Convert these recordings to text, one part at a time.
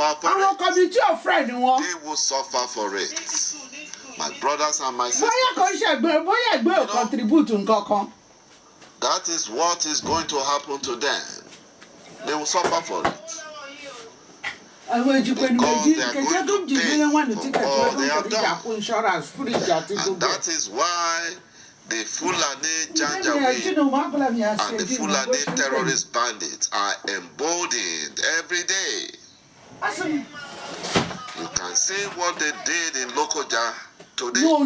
suffer for it. They will suffer for it. My brothers and my sisters. That is what is going to happen to them. They will suffer for it. Because they are going to pay for all they have done. And that is why the Fulani Janjaweed and the Fulani terrorist bandits are emboldened every day. You can see what they did in Lokoja today. Killed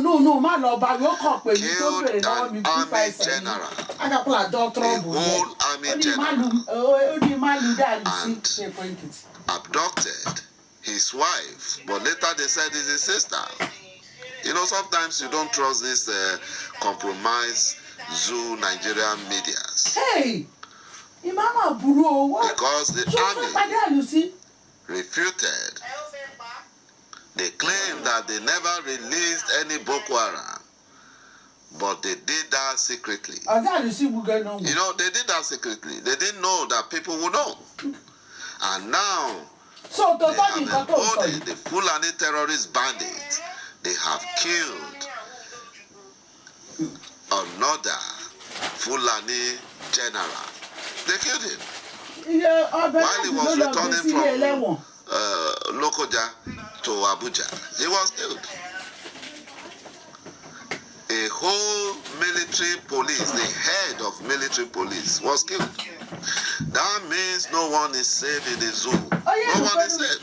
an army general, a whole army general, and abducted his wife. But later they said it's his sister. You know, sometimes you don't trust this compromised zoo Nigerian medias. Because the army refuted. They claim that they never released any Boko Haram, but they did that secretly. You know, they did that secretly. They didn't know that people would know. And now, they have emboldened the Fulani terrorist bandits. They have killed another Fulani general. They killed him while he was returning from Lokoja to Abuja. He was killed. A whole military police, the head of military police, was killed. That means no one is safe in the zoo. No one is safe.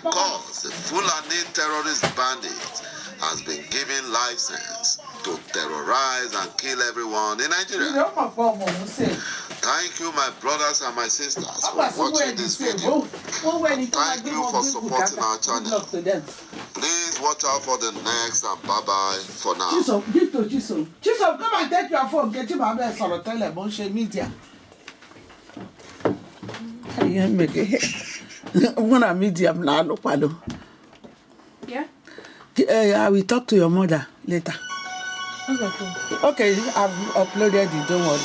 Because the Fulani terrorist bandit has been given license to terrorize and kill everyone in Nigeria. Thank you, my brothers and my sisters, for watching this video. Thank you for supporting our channel. Please watch out for the next, and bye-bye for now. Chisom, come and take your phone. Get him out there, so tell him on social media. I'm gonna medium now, no pado. Yeah? I will talk to your mother later. Okay, I've uploaded it, don't worry.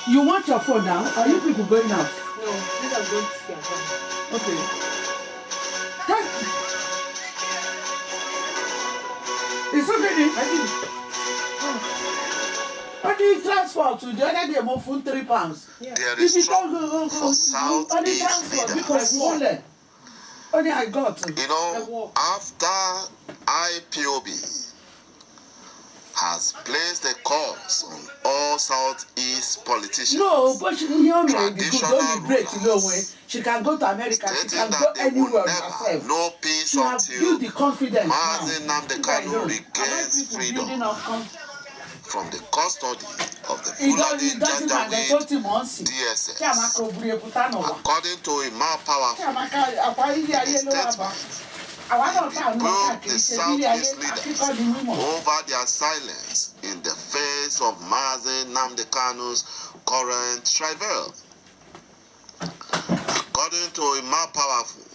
You want your phone now? Are you people going out? No, these are going to see your phone. Okay. It's okay. What do you transport to the other day? More food £3. Yeah. There is trouble for Southeast leaders. Only I got. You know, after IPOB has placed a curse on all Southeast politicians. No, but she don't break. She can go to America. She can go anywhere herself. No peace she has built the confidence Mazi Nnamdi Kanu regains freedom from the custody of the Fulani Janjaweed DSS. According to Imam Powerful, broke the Southeast leaders over their silence in the face of Mazi Nnamdi Kanu's current travail. According to Imam Powerful,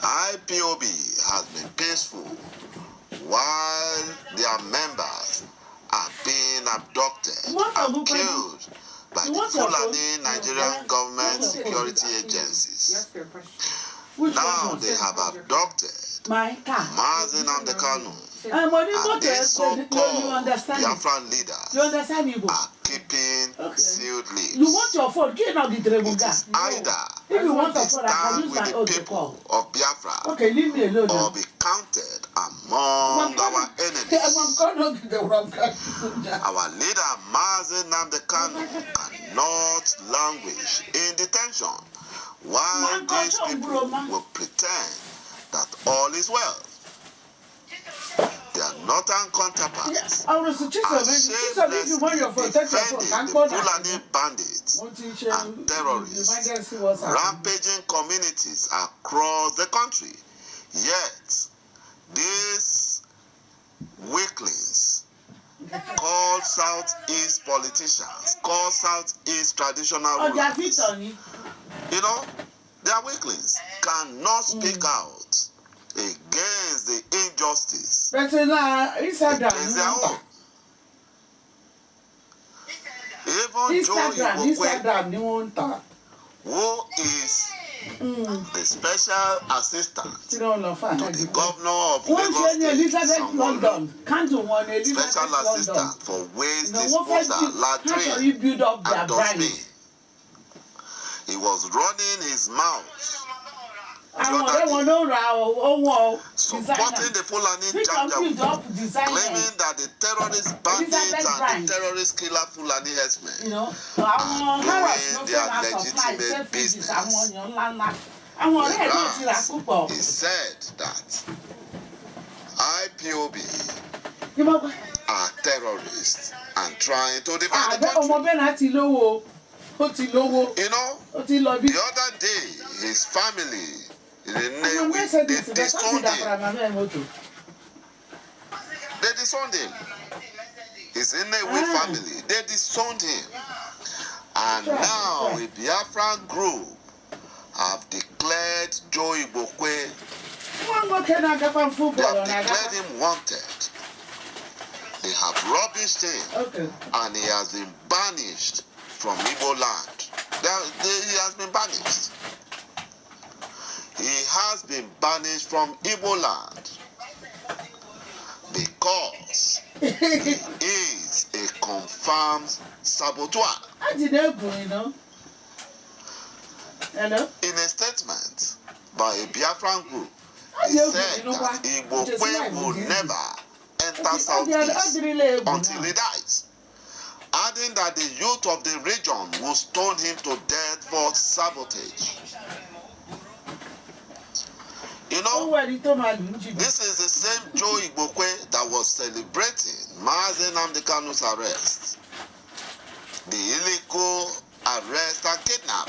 IPOB has been peaceful while their members are being abducted and killed by the Fulani Nigerian government security agencies. Now they have abducted Mazi Nnamdi Kanu, and these so-called Biafran leaders are keeping sealed lips. You want your phone? Get out the It is either if you want they your phone, I can stand use with my the own people of Biafra, okay, leave me alone. or be counted among our enemies. Our leader Mazi Nnamdi Kanu cannot languish in detention while these people will pretend that all is well. Their northern counterparts are shamelessly defending the Fulani bandits and terrorists rampaging communities across the country. Yet, these weaklings called Southeast politicians, called Southeast traditional rulers, you know, they are weaklings, cannot speak out against the injustice against their own. Even Joe Igboekwe, who is the special assistant tí wọ́n lọ fà to náà the dìbò. governor of wọ́n ṣe ní Lagos Elizabeth State, Sanwo-Olu, London kántò wọn ní Elizabeth special London. assistant for waste wọ́n fẹ́ disposal, how shall latrine, you build up their and brand. dustbin. He was running his mouth àwọn ọ̀rẹ́ wọn ló ra owó supporting the Fulani Janjaweed, claiming that the terrorist bandits and the terrorist killer Fulani herdsmen are doing their legitimate business. Whereas he said that IPOB are terrorists and trying to divide the country. You know, the other day, his family, they disowned him. They disowned him. His Inewe family, they disowned him. And now a Biafran group have declared Joe Igbokwe, they have declared him wanted. They have rubbished him, and he has been banished from Igbo land. He has been banished. He has been banished from Igbo land because he is a confirmed saboteur. In a statement by a Biafran group, he said that Igbokwe will never enter Southeast until he dies, adding that the youth of the region will stone him to death for sabotage. You know, this is the same Joe Igbokwe that was celebrating Mazi Nnamdi Kanu's arrest, the illegal arrest and kidnap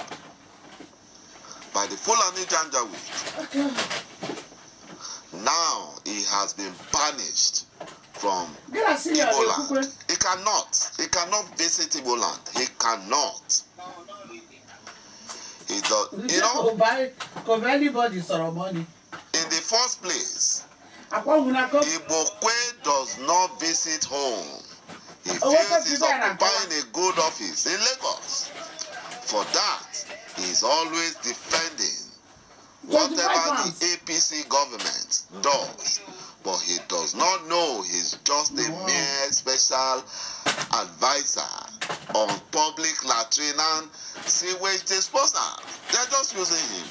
by the Fulani Janjaweed. Now he has been banished from Igbo land. He cannot visit Igbo land. He cannot. He does, you know, anybody ceremony. In the first place, Igbokwe does not visit home. He feels he's occupying a good office in Lagos. For that, he is always defending whatever the APC government does. But he does not know he's just a mere special advisor on public latrine and sewage disposal. They're just using him.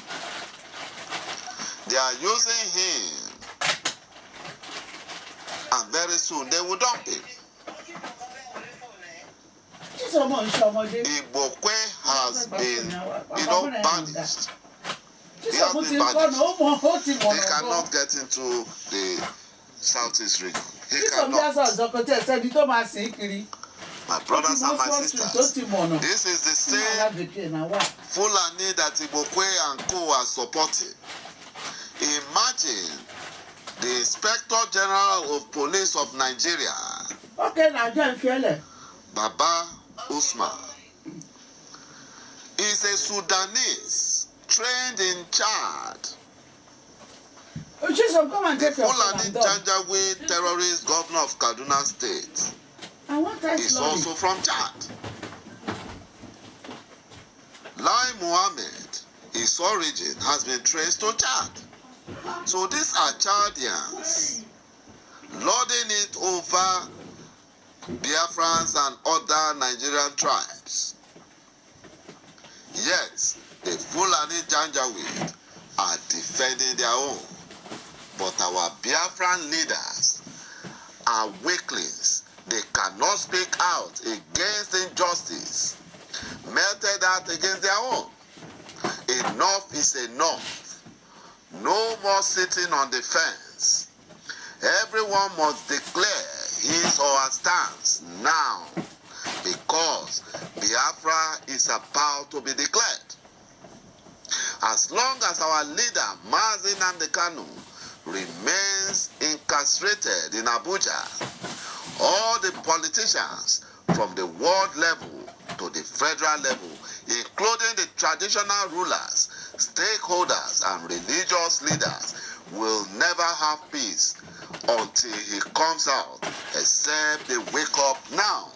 They are using him, and very soon they will dump him. Igbokwe has been, banished. He has been banished. He cannot get into the Southeast region. He cannot. My brothers and my sisters, this is the same Fulani that Igbokwe and co are supporting. Imagine the Inspector General of Police of Nigeria, Baba Usman, is a Sudanese trained in Chad. The Fulani Janjaweed terrorist governor of Kaduna State is also from Chad. Lai Mohammed, his origin has been traced to Chad. So these are Chadians lording it over Biafrans and other Nigerian tribes. Yet, the Fulani Janjaweed are defending their own. But our Biafran leaders are weaklings. They cannot speak out against injustice, meted out against their own. Enough is enough. No more sitting on the fence. Everyone must declare his or her stance now, because Biafra is about to be declared. As long as our leader, Mazi Nnamdi Kanu, remains incarcerated in Abuja, all the politicians from the world level to the federal level, including the traditional rulers, stakeholders, and religious leaders, will never have peace until he comes out, except they wake up now.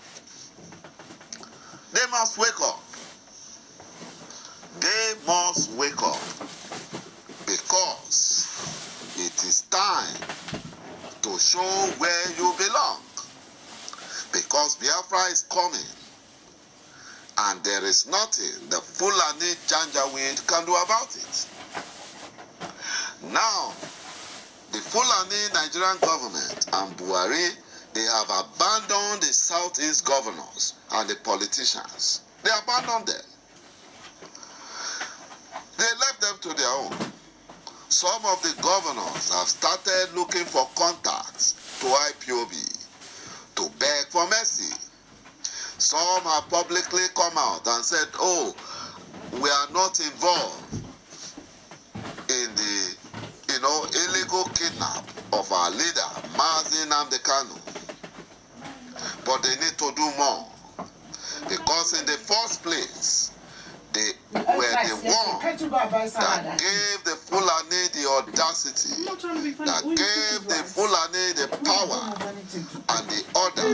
They must wake up. They must wake up because it is time to show where you belong. Because Biafra is coming and there is nothing the Fulani Janjaweed can do about it. Now, the Fulani Nigerian government and Buhari, they have abandoned the Southeast governors and the politicians. They abandoned them. They left them to their own. Some of the governors have started looking for contacts to IPOB to beg for mercy. Some have publicly come out and said, oh, we are not involved in the illegal kidnap of our leader, Mazi Nnamdi Kanu. But they need to do more. Because in the first place, they were the one that gave the Fulani the audacity, that gave the Fulani the power and the order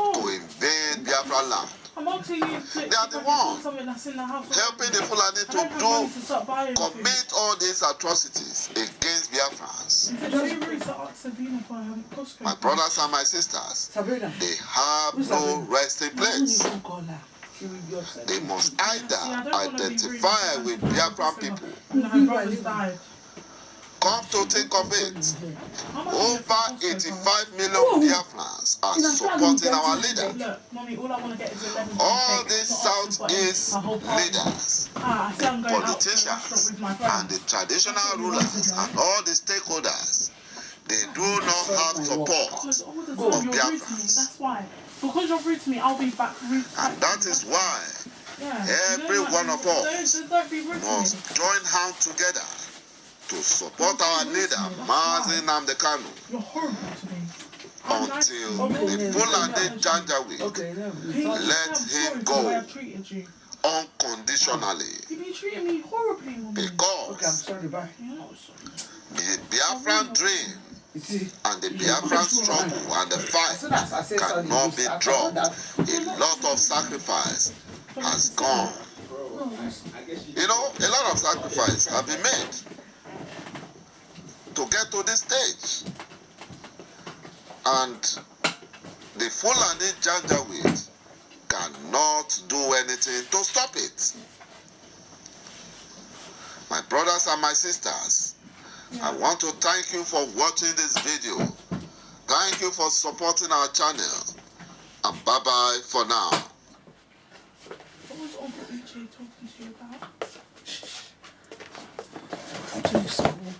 to invade Biafra land. They are the ones helping the Fulani to commit all these atrocities against Biafrans. My brothers and my sisters, they have no resting place. They must either identify with Biafran people. Come to think of it, over 85 million Biafrans are supporting our leader. All these Southeast leaders, politicians, and the traditional rulers, and all the stakeholders, they do not have support of Biafrans. Because you're rude to me, I'll be back rude. And that is why every one of us must join hands together to support our leader, Mazi Nnamdi Kanu, You're horrible to me. until the Fulani Janjaweed let him go unconditionally. You've been treating me horribly, Mummy. Because You're not sorry. the Biafran dream and the Biafran struggle and the fight cannot be dropped. A lot of sacrifice has gone. You know, a lot of sacrifice have been made to get to this stage. And the Fulani Janjaweed cannot do anything to stop it. My brothers and my sisters, I want to thank you for watching this video. Thank you for supporting our channel. And bye-bye for now. What was Uncle Uche talking to you about? I'll tell you something.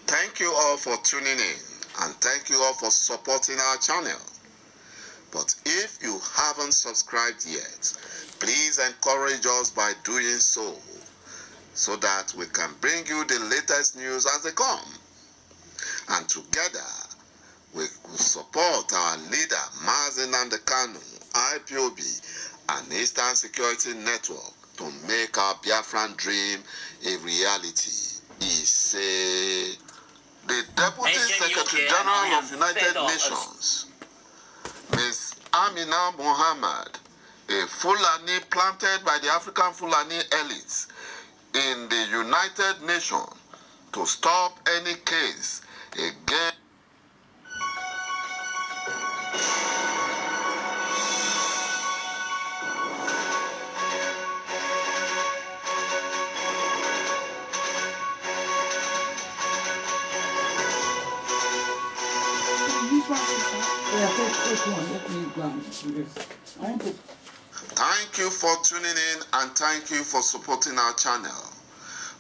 Thank you all for tuning in and thank you all for supporting our channel. But if you haven't subscribed yet, please encourage us by doing so that we can bring you the latest news as they come. And together, we will support our leader, Mazi Nnamdi Kanu, IPOB, and Eastern Security Network to make our Biafran dream a reality. The Deputy Secretary General of United Nations, Ms. Amina Mohammed, a Fulani planted by the African Fulani elites in the United Nations to stop any case against Thank you for tuning in and thank you for supporting our channel.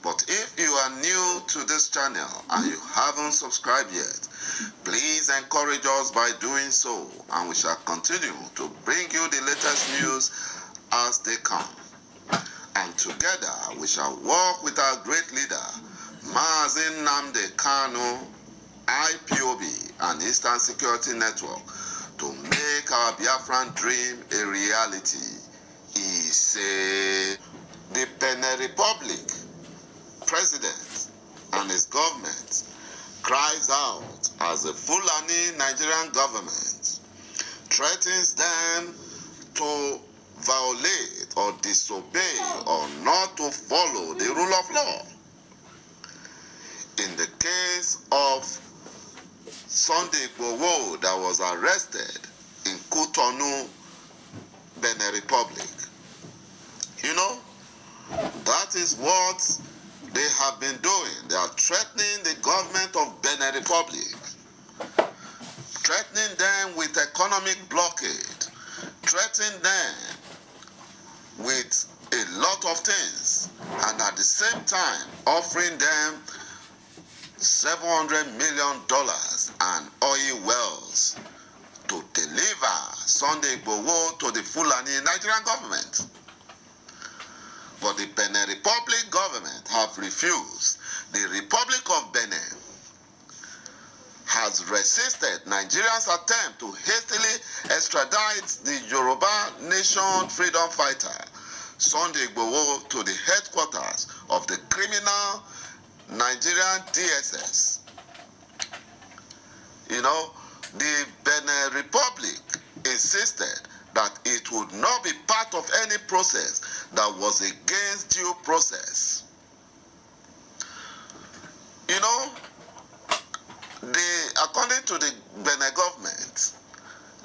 But if you are new to this channel and you haven't subscribed yet, please encourage us by doing so, and we shall continue to bring you the latest news as they come. And together we shall work with our great leader, Mazi Nnamdi Kanu, IPOB, and Eastern Security Network to make our Biafran dream a reality. He said the Benin Republic president and his government cries out as the Fulani Nigerian government threatens them to violate or disobey or not to follow the rule of law. In the case of Sunday Igboho that was arrested in Cotonou, Benin Republic, you know, that is what they have been doing. They are threatening the government of Benin Republic, threatening them with economic blockade, threatening them with a lot of things, and at the same time offering them $700 million and oil wells to deliver Sunday Igboho to the Fulani Nigerian government. But the Benin Republic government have refused. The Republic of Benin has resisted Nigeria's attempt to hastily extradite the Yoruba Nation freedom fighter Sunday Igboho to the headquarters of the criminal Nigerian DSS. You know, the Benin Republic insisted that it would not be part of any process that was against due process. You know, according to the Benin government,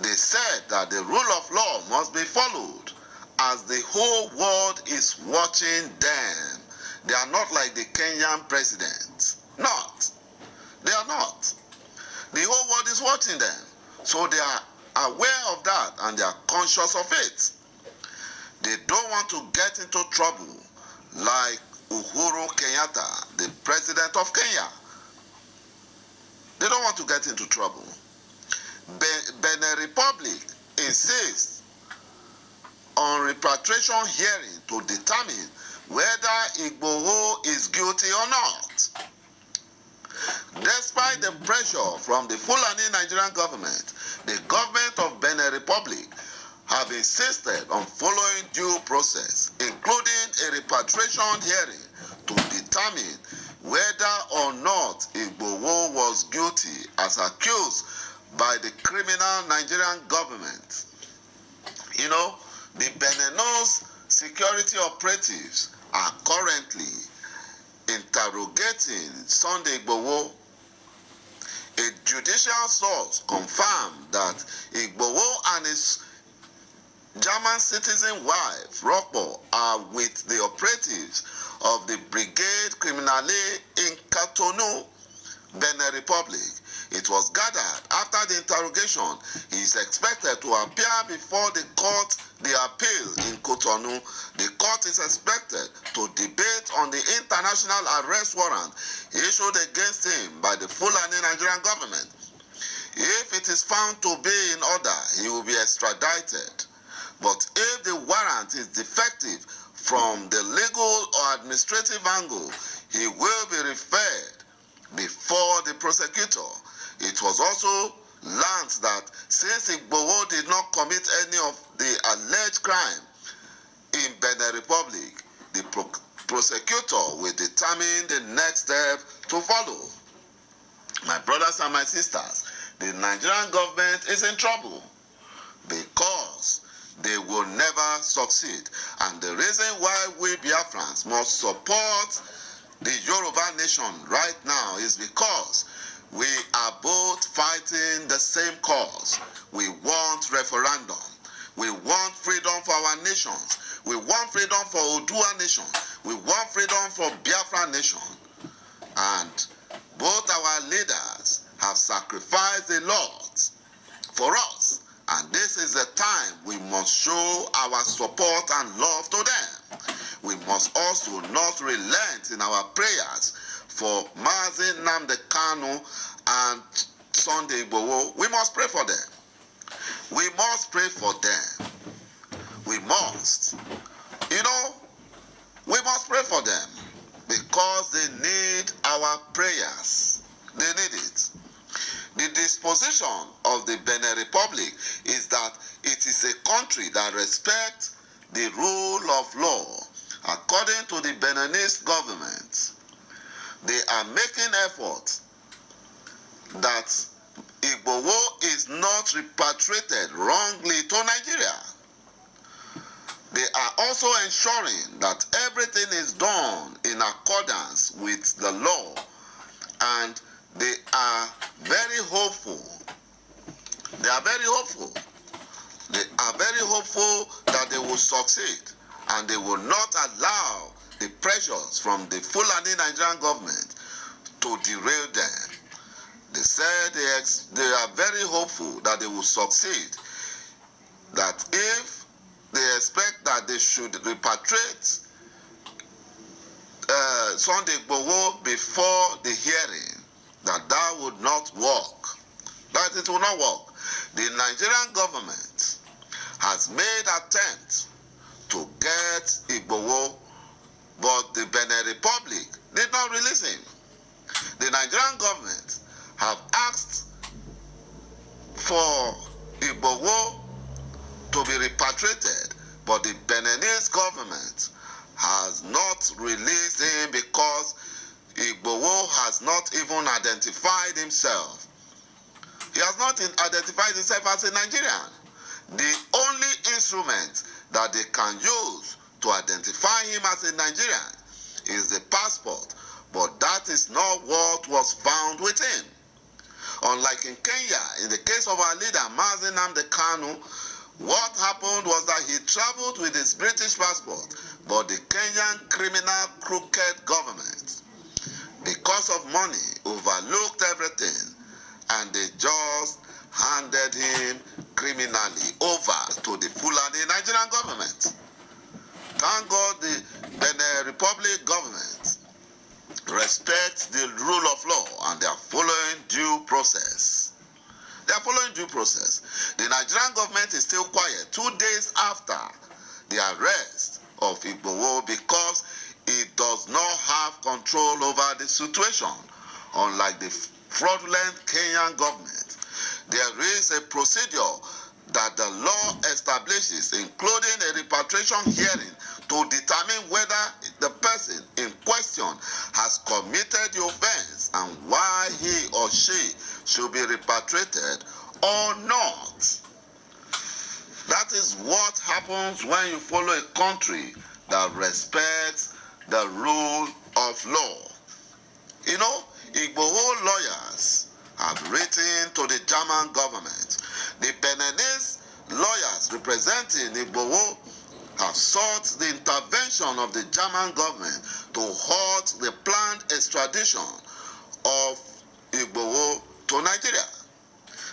they said that the rule of law must be followed as the whole world is watching them. They are not like the Kenyan president. Not. They are not. The whole world is watching them. So they are aware of that and they are conscious of it. They don't want to get into trouble like Uhuru Kenyatta, the president of Kenya. They don't want to get into trouble. Benin Republic insists on repatriation hearing to determine whether Igboho is guilty or not. Despite the pressure from the Fulani Nigerian government, the government of Benin Republic have insisted on following due process, including a repatriation hearing to determine whether or not Igboho was guilty as accused by the criminal Nigerian government. You know, the Beninese security operatives are currently interrogating Sunday Igboho. A judicial source confirmed that Igboho and his German citizen wife, Rocco, are with the operatives of the Brigade Criminale in Cotonou, Benin Republic. It was gathered after the interrogation he is expected to appear before the court, the appeal in Cotonou. The court is expected to debate on the international arrest warrant issued against him by the Fulani Nigerian government. If it is found to be in order, he will be extradited. But if the warrant is defective from the legal or administrative angle, he will be referred before the prosecutor. It was also learned that since Igboho did not commit any of the alleged crime in Benin Republic, the prosecutor will determine the next step to follow. My brothers and my sisters, the Nigerian government is in trouble because they will never succeed. And the reason why we Biafrans must support the Yoruba nation right now is because we are both fighting the same cause. We want referendum. We want freedom for our nations. We want freedom for Odua nation. We want freedom for Biafra nation. And both our leaders have sacrificed a lot for us. And this is the time we must show our support and love to them. We must also not relent in our prayers for Mazi Nnamdi Kanu and Sunday Igboho. We must pray for them. We must pray for them. We must. You know, we must pray for them because they need our prayers. They need it. The disposition of the Benin Republic is that it is a country that respects the rule of law. According to the Beninese government, they are making efforts that Igboho is not repatriated wrongly to Nigeria. They are also ensuring that everything is done in accordance with the law, and they are very hopeful. They are very hopeful. They are very hopeful that they will succeed, and they will not allow the pressures from the Fulani Nigerian government to derail them. They said they are very hopeful that they will succeed, that if they expect that they should repatriate Sunday Igboho before the hearing, that would not work. That it will not work. The Nigerian government has made attempts to get Igboho, but the Benin Republic did not release him. The Nigerian government have asked for Igboho to be repatriated, but the Beninese government has not released him because Igboho has not even identified himself. He has not identified himself as a Nigerian. The only instrument that they can use to identify him as a Nigerian is the passport, but that is not what was found with him. Unlike in Kenya, in the case of our leader, Mazi Nnamdi Kanu, what happened was that he traveled with his British passport, but the Kenyan criminal crooked government, because of money, overlooked everything, and they just handed him criminally over to the Fulani Nigerian government. Thank God the Benin Republic government respects the rule of law, and they are following due process. They are following due process. The Nigerian government is still quiet 2 days after the arrest of Igboho because it does not have control over the situation, unlike the fraudulent Kenyan government. There is a procedure that the law establishes, including a repatriation hearing, to determine whether the person in question has committed the offense and why he or she should be repatriated or not. That is what happens when you follow a country that respects the rule of law. You know, Igboho lawyers have written to the German government. The Beninese lawyers representing Igboho have sought the intervention of the German government to halt the planned extradition of Igboho to Nigeria.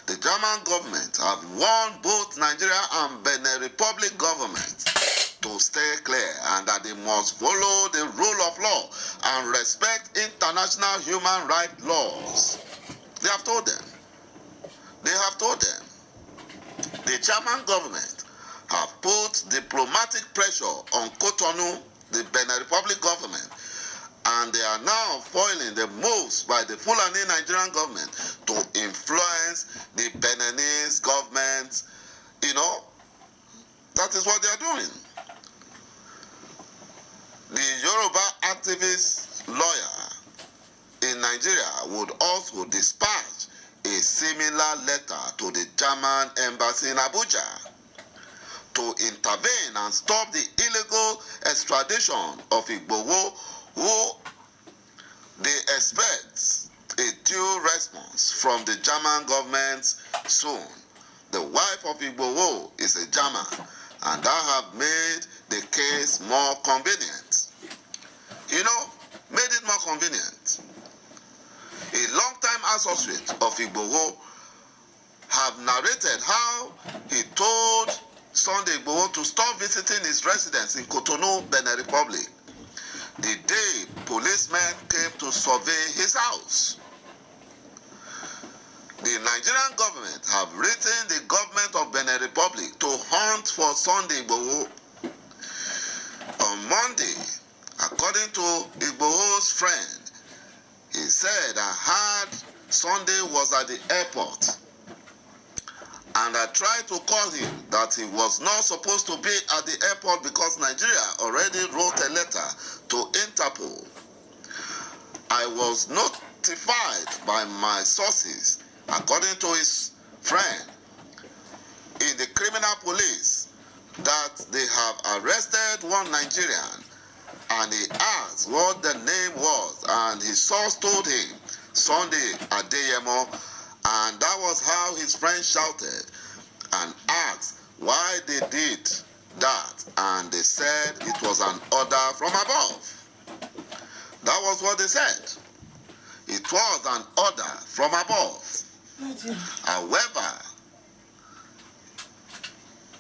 The German government have warned both Nigeria and Benin Republic government to stay clear, and that they must follow the rule of law and respect international human rights laws. They have told them. They have told them. The German government have put diplomatic pressure on Cotonou, the Benin Republic government, and they are now foiling the moves by the Fulani Nigerian government to influence the Beninese government. You know, that is what they are doing. The Yoruba activist lawyer in Nigeria would also dispatch a similar letter to the German embassy in Abuja to intervene and stop the illegal extradition of Igboho, who they expect a due response from the German government soon. The wife of Igboho is a German, and that have made the case more convenient. You know, made it more convenient. A long-time associate of Igboho have narrated how he told Sunday Igboho to stop visiting his residence in Cotonou, Benin Republic, the day policemen came to survey his house. The Nigerian government have written the government of Benin Republic to hunt for Sunday Igboho. On Monday, According to Igboho's friend, he said, I heard Sunday was at the airport and I tried to call him that he was not supposed to be at the airport because Nigeria already wrote a letter to Interpol. I was notified by my sources, according to his friend in the criminal police, that they have arrested one Nigerian, and he asked what the name was, and his source told him Sunday Adeyemo, and that was how his friend shouted and asked why they did that, and they said it was an order from above. That was what they said. It was an order from above. However,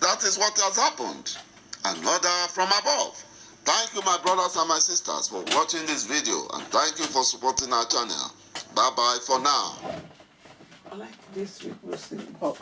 that is what has happened. An order from above. Thank you, my brothers and my sisters, for watching this video, and thank you for supporting our channel. Bye-bye for now. I like this reposing book.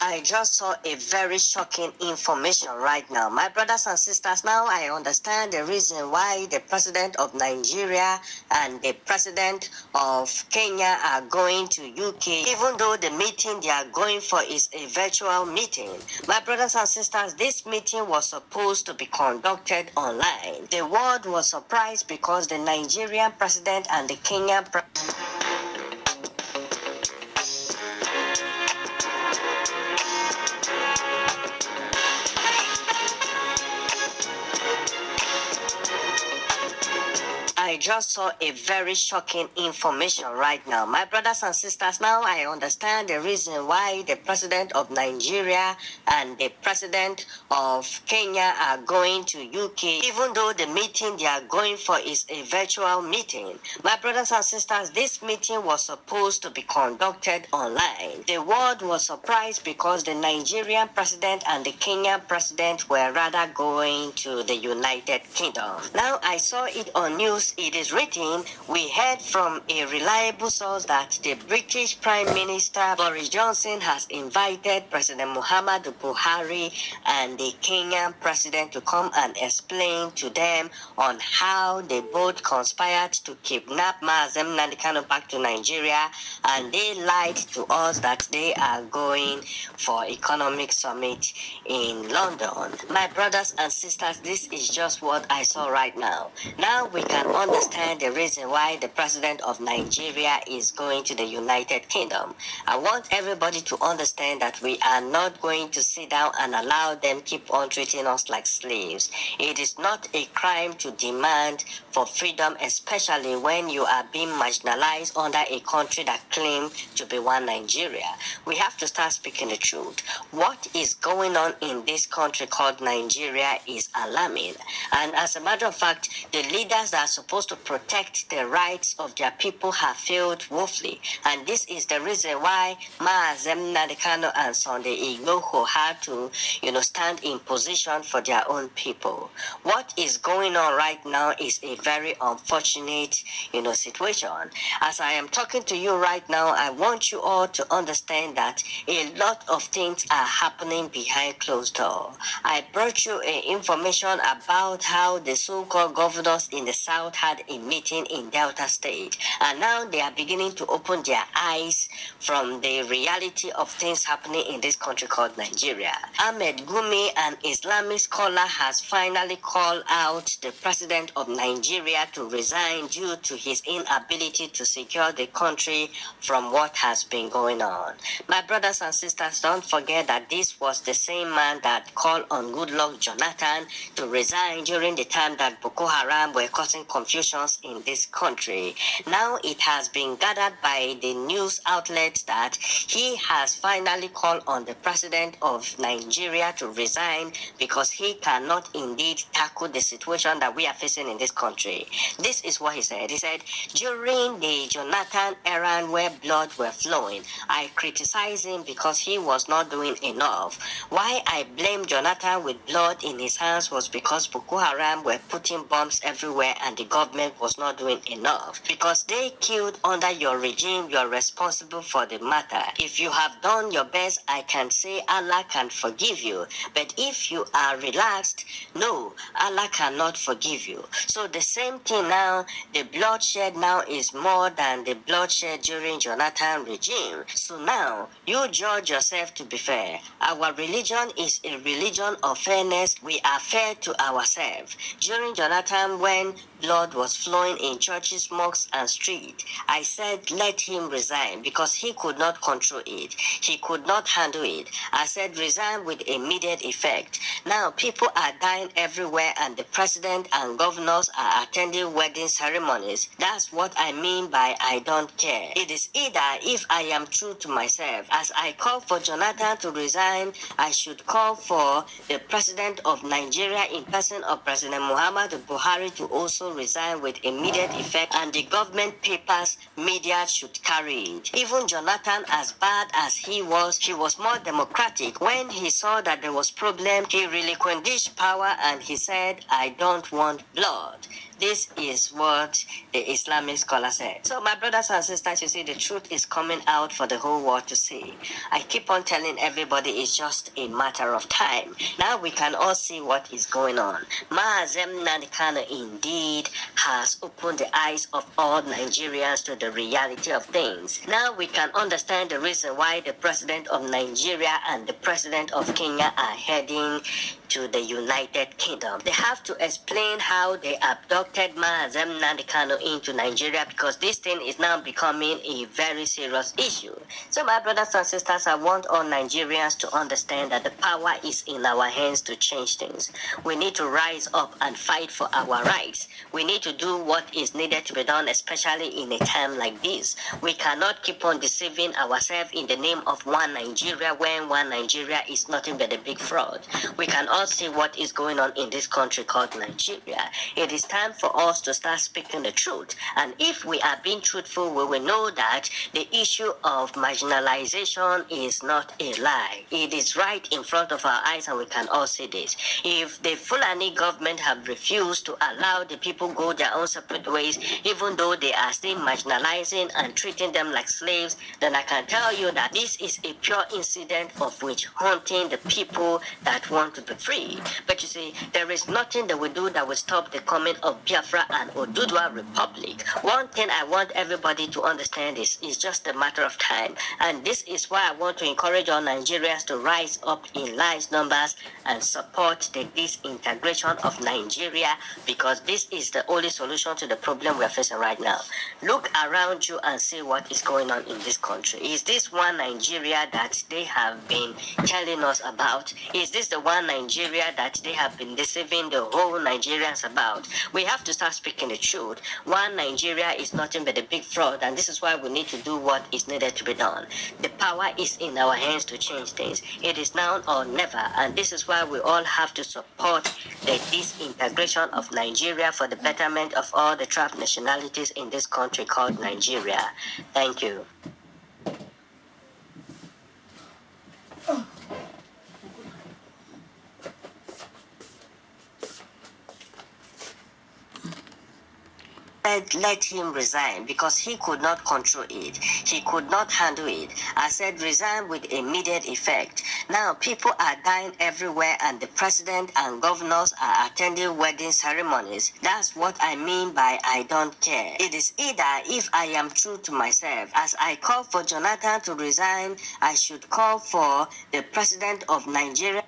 I just saw a very shocking information right now. My brothers and sisters, now I understand the reason why the president of Nigeria and the president of Kenya are going to UK, even though the meeting they are going for is a virtual meeting. My brothers and sisters, this meeting was supposed to be conducted online. The world was surprised because the Nigerian president and the Kenyan president I just saw a very shocking information right now. My brothers and sisters, now I understand the reason why the president of Nigeria and the president of Kenya are going to UK, even though the meeting they are going for is a virtual meeting. My brothers and sisters, this meeting was supposed to be conducted online. The world was surprised because the Nigerian president and the Kenyan president were rather going to the United Kingdom. Now I saw it on news. It is written, we heard from a reliable source that the British Prime Minister Boris Johnson has invited President Muhammadu Buhari and the Kenyan president to come and explain to them on how they both conspired to kidnap Mazen Nandekano back to Nigeria, and they lied to us that they are going for economic summit in London. My brothers and sisters, this is just what I saw right now. Now we can understand the reason why the president of Nigeria is going to the United Kingdom. I want everybody to understand that we are not going to sit down and allow them keep on treating us like slaves. It is not a crime to demand for freedom, especially when you are being marginalized under a country that claims to be one Nigeria. We have to start speaking the truth. What is going on in this country called Nigeria is alarming. And as a matter of fact, the leaders that are supposed to protect the rights of their people have failed woefully. And this is the reason why Mazen Nandekano and Sunday Igboho had to, stand in position for their own people. What is going on right now is a very unfortunate, situation. As I am talking to you right now, I want you all to understand that a lot of things are happening behind closed doors. I brought you information about how the so-called governors in the south had a meeting in Delta State, and now they are beginning to open their eyes from the reality of things happening in this country called Nigeria. Ahmed Gumi, an Islamic scholar, has finally called out the president of Nigeria to resign due to his inability to secure the country from what has been going on. My brothers and sisters, don't forget that this was the same man that called on Goodluck Jonathan to resign during the time that Boko Haram were causing confusion institutions in this country. Now it has been gathered by the news outlets that he has finally called on the president of Nigeria to resign because he cannot indeed tackle the situation that we are facing in this country. This is what he said. He said, during the Jonathan era where blood were flowing, I criticized him because he was not doing enough. Why I blamed Jonathan with blood in his hands was because Boko Haram were putting bombs everywhere and the government was not doing enough. Because they killed under your regime, you are responsible for the matter. If you have done your best, I can say Allah can forgive you. But if you are relaxed, no, Allah cannot forgive you. So the same thing now, the bloodshed now is more than the bloodshed during Jonathan regime. So now, you judge yourself to be fair. Our religion is a religion of fairness. We are fair to ourselves. During Jonathan, when blood was flowing in churches, mosques, and streets, I said let him resign because he could not control it. He could not handle it. I said resign with immediate effect. Now people are dying everywhere and the president and governors are attending wedding ceremonies. That's what I mean by I don't care. It is either if I am true to myself, as I call for Jonathan to resign, I should call for the president of Nigeria in person of President Muhammadu Buhari to also resign with immediate effect, and the government papers, media should carry it. Even Jonathan, as bad as he was more democratic. When he saw that there was problem, he relinquished power and he said, I don't want blood. This is what the Islamic scholar said. So my brothers and sisters, you see, the truth is coming out for the whole world to see. I keep on telling everybody it's just a matter of time. Now we can all see what is going on. Maazem Nandikano indeed has opened the eyes of all Nigerians to the reality of things. Now we can understand the reason why the president of Nigeria and the president of Kenya are heading to the United Kingdom. They have to explain how they abducted Maazem Nandikano into Nigeria because this thing is now becoming a very serious issue. So my brothers and sisters, I want all Nigerians to understand that the power is in our hands to change things. We need to rise up and fight for our rights. We need to do what is needed to be done, especially in a time like this. We cannot keep on deceiving ourselves in the name of one Nigeria when one Nigeria is nothing but a big fraud. We can all see what is going on in this country called Nigeria. It is time for us to start speaking the truth. And if we are being truthful, we will know that the issue of marginalization is not a lie. It is right in front of our eyes and we can all see this. If the Fulani government have refused to allow the people go their own separate ways, even though they are still marginalizing and treating them like slaves, then I can tell you that this is a pure incident of witch hunting the people that want to be free. But you see, there is nothing that we do that will stop the coming of Biafra and Oduduwa Republic. One thing I want everybody to understand is it's just a matter of time. And this is why I want to encourage all Nigerians to rise up in large numbers and support the disintegration of Nigeria, because this is the only solution to the problem we are facing right now. Look around you and see what is going on in this country. Is this one Nigeria that they have been telling us about? Is this the one Nigeria that they have been deceiving the whole Nigerians about? We have to start speaking the truth. One Nigeria is nothing but a big fraud, and this is why we need to do what is needed to be done. The power is in our hands to change things. It is now or never, and this is why we all have to support the disintegration of Nigeria for the betterment of all the trapped nationalities in this country called Nigeria. Thank you. Said let him resign because he could not control it. He could not handle it. I said resign with immediate effect. Now people are dying everywhere and the president and governors are attending wedding ceremonies. That's what I mean by I don't care. It is either if I am true to myself, as I call for Jonathan to resign, I should call for the president of Nigeria.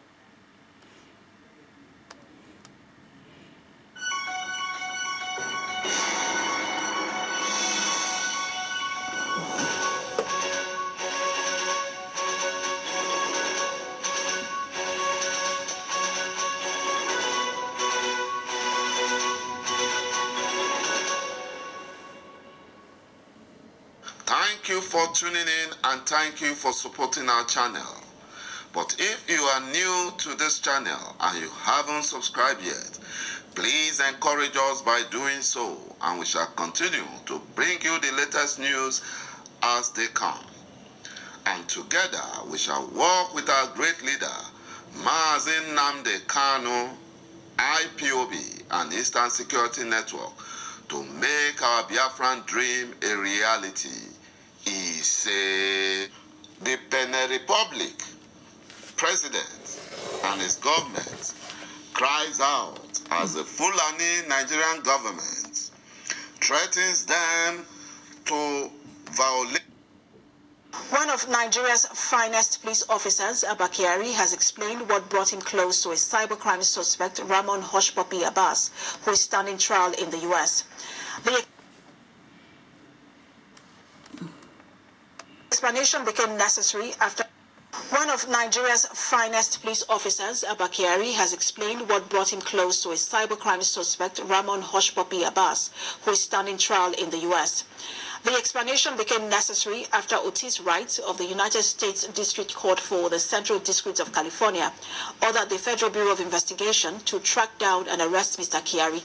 Thank you for tuning in and thank you for supporting our channel. But if you are new to this channel and you haven't subscribed yet, please encourage us by doing so, and we shall continue to bring you the latest news as they come. And together we shall work with our great leader, Mazi Nnamdi Kanu, IPOB and Eastern Security Network, to make our Biafran dream a reality. He said, the Benin Republic president and his government cries out as the Fulani Nigerian government threatens them to violate. One of Nigeria's finest police officers, Abba Kyari, has explained what brought him close to a cybercrime suspect, Ramon Hushpuppi Abbas, who is standing trial in the U.S. The explanation became necessary after one of Nigeria's finest police officers, Abba Kyari, has explained what brought him close to a cybercrime suspect, Ramon Hushpuppi Abbas, who is standing trial in the U.S. The explanation became necessary after Otis Wright of the United States District Court for the Central District of California ordered the Federal Bureau of Investigation to track down and arrest Mr. Kyari.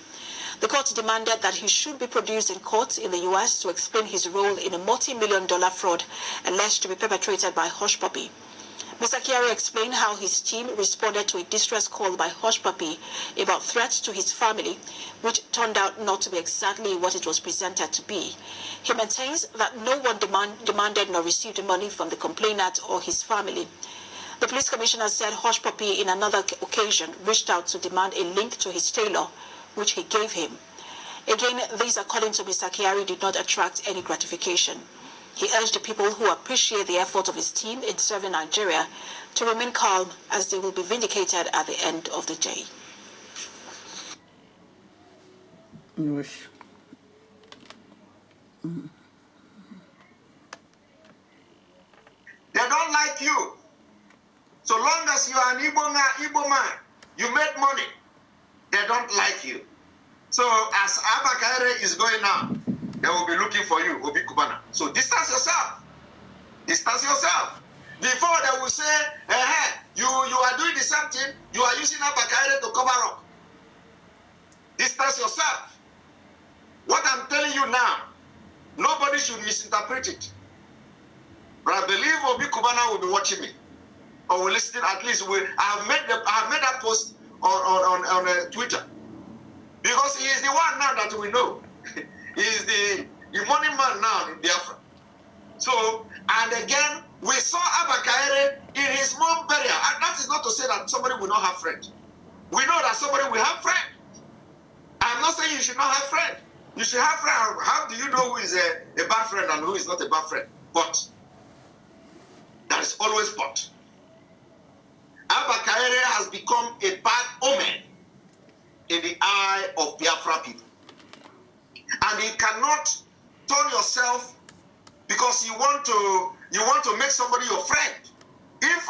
The court demanded that he should be produced in court in the U.S. to explain his role in a multi-million-dollar fraud alleged to be perpetrated by Hushpuppi. Mr. Kyari explained how his team responded to a distress call by Hushpuppi about threats to his family, which turned out not to be exactly what it was presented to be. He maintains that no one demanded nor received money from the complainant or his family. The police commissioner said Hushpuppi, in another occasion, reached out to demand a link to his tailor, which he gave him. Again, this, according to Mr. Kyari, did not attract any gratification. He urged the people who appreciate the effort of his team in serving Nigeria to remain calm, as they will be vindicated at the end of the day. English. They don't like you. So long as you are an Igbo man, you make money, they don't like you. So as Abba Kyari is going now, they will be looking for you, Obi Kubana. So distance yourself. Distance yourself. Before they will say, you are doing the same thing, you are using Abba Kyari to cover up. Distance yourself. What I'm telling you now, nobody should misinterpret it. But I believe Obi Kubana will be watching me, or will listen. At least I have made that post on Twitter, because he is the one now that we know. He is the money man now in Biafra. So, and again, we saw Abba Kyari in his mom burial. And that is not to say that somebody will not have friend. We know that somebody will have friend. I'm not saying you should not have friend. You should have friend. How do you know who is a bad friend and who is not a bad friend? But there is always but. Abba Kyari has become a bad omen in the eye of Biafra people. And you cannot turn yourself because you want to make somebody your friend. If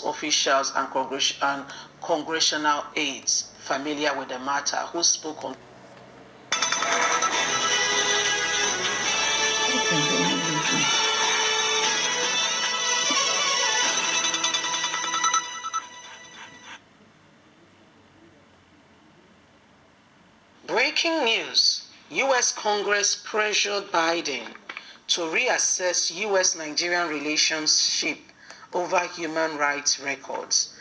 officials and congressional aides familiar with the matter who spoke on breaking news. U.S. Congress pressured Biden to reassess U.S.-Nigerian relationship over human rights records.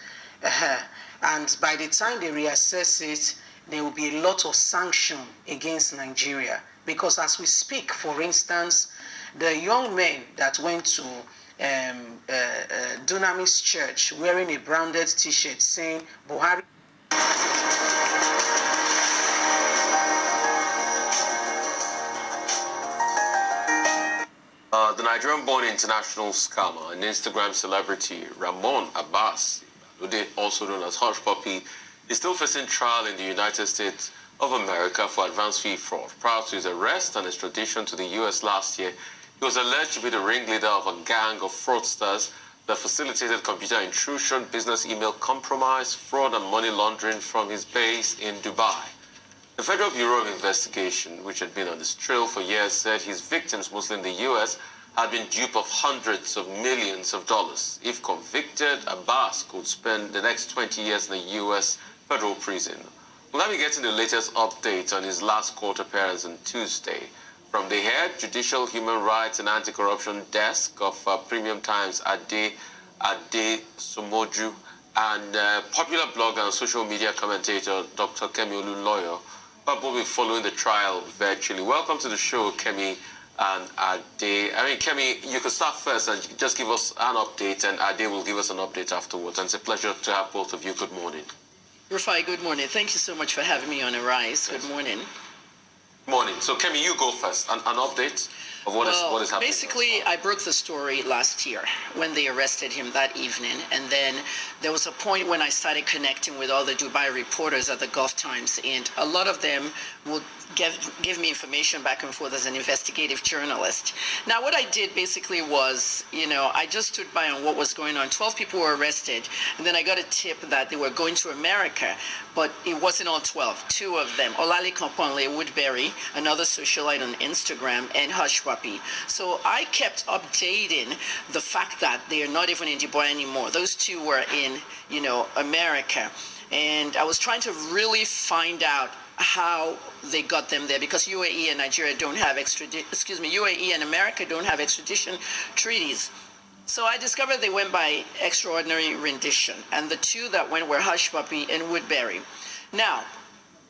And by the time they reassess it, there will be a lot of sanction against Nigeria. Because as we speak, for instance, the young men that went to Dunamis Church wearing a branded t-shirt saying Buhari. The Nigerian-born international scammer and Instagram celebrity Ramon Abbas, also known as Hush Puppy, is still facing trial in the United States of America for advance fee fraud. Prior to his arrest and extradition to the U.S. last year, he was alleged to be the ringleader of a gang of fraudsters that facilitated computer intrusion, business email compromise, fraud, and money laundering from his base in Dubai. The Federal Bureau of Investigation, which had been on this trail for years, said his victims, mostly in the U.S., had been dupe of hundreds of millions of dollars. If convicted, Abbas could spend the next 20 years in the U.S. federal prison. Well, let me get to the latest update on his last court appearance on Tuesday. From the head Judicial Human Rights and Anti-Corruption Desk of Premium Times, Ade Somoju, and popular blogger and social media commentator Dr. Kemi Olunloyo, but we'll be following the trial virtually. Welcome to the show, Kemi and Ade. Kemi, you could start first and just give us an update, and Ade will give us an update afterwards. And it's a pleasure to have both of you. Good morning. Rufai, good morning. Thank you so much for having me on Arise. Good morning. Morning. So, Kemi, you go first. An update of what is happening. Basically, I broke the story last year when they arrested him that evening. And then there was a point when I started connecting with all the Dubai reporters at the Gulf Times. And a lot of them would give me information back and forth as an investigative journalist. Now, what I did basically was, I just stood by on what was going on. 12 people were arrested. And then I got a tip that they were going to America. But it wasn't all 12. 2 of them, Olale Komponle Woodbury, another socialite on Instagram, and Hush Puppy. So I kept updating the fact that they are not even in Dubai anymore. Those 2 were in, America. And I was trying to really find out how they got them there, because UAE and Nigeria don't have UAE and America don't have extradition treaties. So I discovered they went by extraordinary rendition, and the 2 that went were Hush Puppy and Woodbury. Now,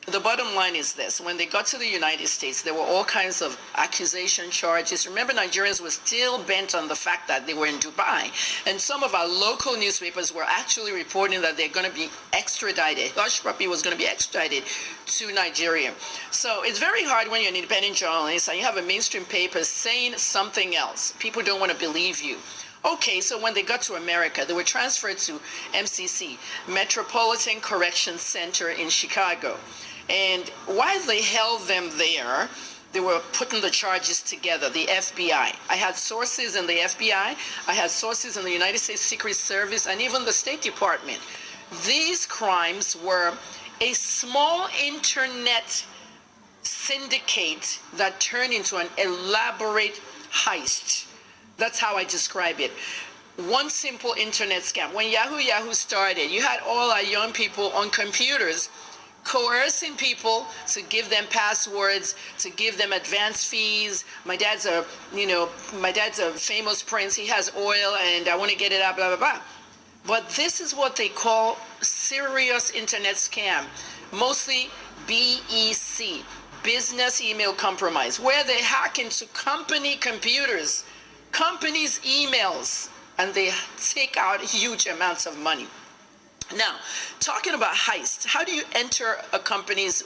the bottom line is this. When they got to the United States, there were all kinds of accusation charges. Remember, Nigerians were still bent on the fact that they were in Dubai. And some of our local newspapers were actually reporting that they're going to be extradited. Hush Puppy was going to be extradited to Nigeria. So it's very hard when you're an independent journalist and you have a mainstream paper saying something else. People don't want to believe you. Okay, so when they got to America, they were transferred to MCC, Metropolitan Correction Center in Chicago. And while they held them there, they were putting the charges together, the FBI. I had sources in the FBI, I had sources in the United States Secret Service, and even the State Department. These crimes were a small internet syndicate that turned into an elaborate heist. That's how I describe it. One simple internet scam. When Yahoo started, you had all our young people on computers coercing people to give them passwords, to give them advance fees. My dad's a famous prince. He has oil, and I want to get it out, blah, blah, blah. But this is what they call serious internet scam, mostly BEC, business email compromise, where they hack into company computers, companies' emails, and they take out huge amounts of money. Now, talking about heist, how do you enter a company's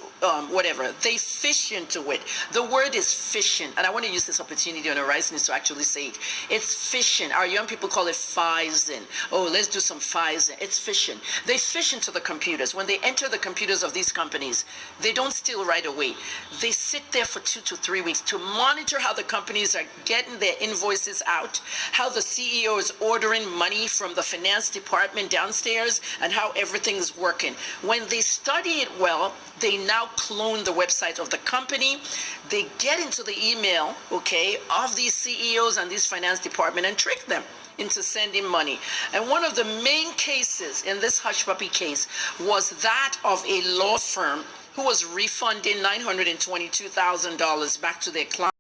whatever? They fish into it. The word is phishing, and I want to use this opportunity on Arise News to actually say it. It's phishing. Our young people call it phishing. Oh, let's do some phishing. It's phishing. They fish into the computers. When they enter the computers of these companies, they don't steal right away. They sit there for 2 to 3 weeks to monitor how the companies are getting their invoices out, how the CEO is ordering money from the finance department downstairs, and how everything is working. When they study it well, they now clone the website of the company. They get into the email, of these CEOs and this finance department and trick them into sending money. And one of the main cases in this Hush Puppy case was that of a law firm who was refunding $922,000 back to their client.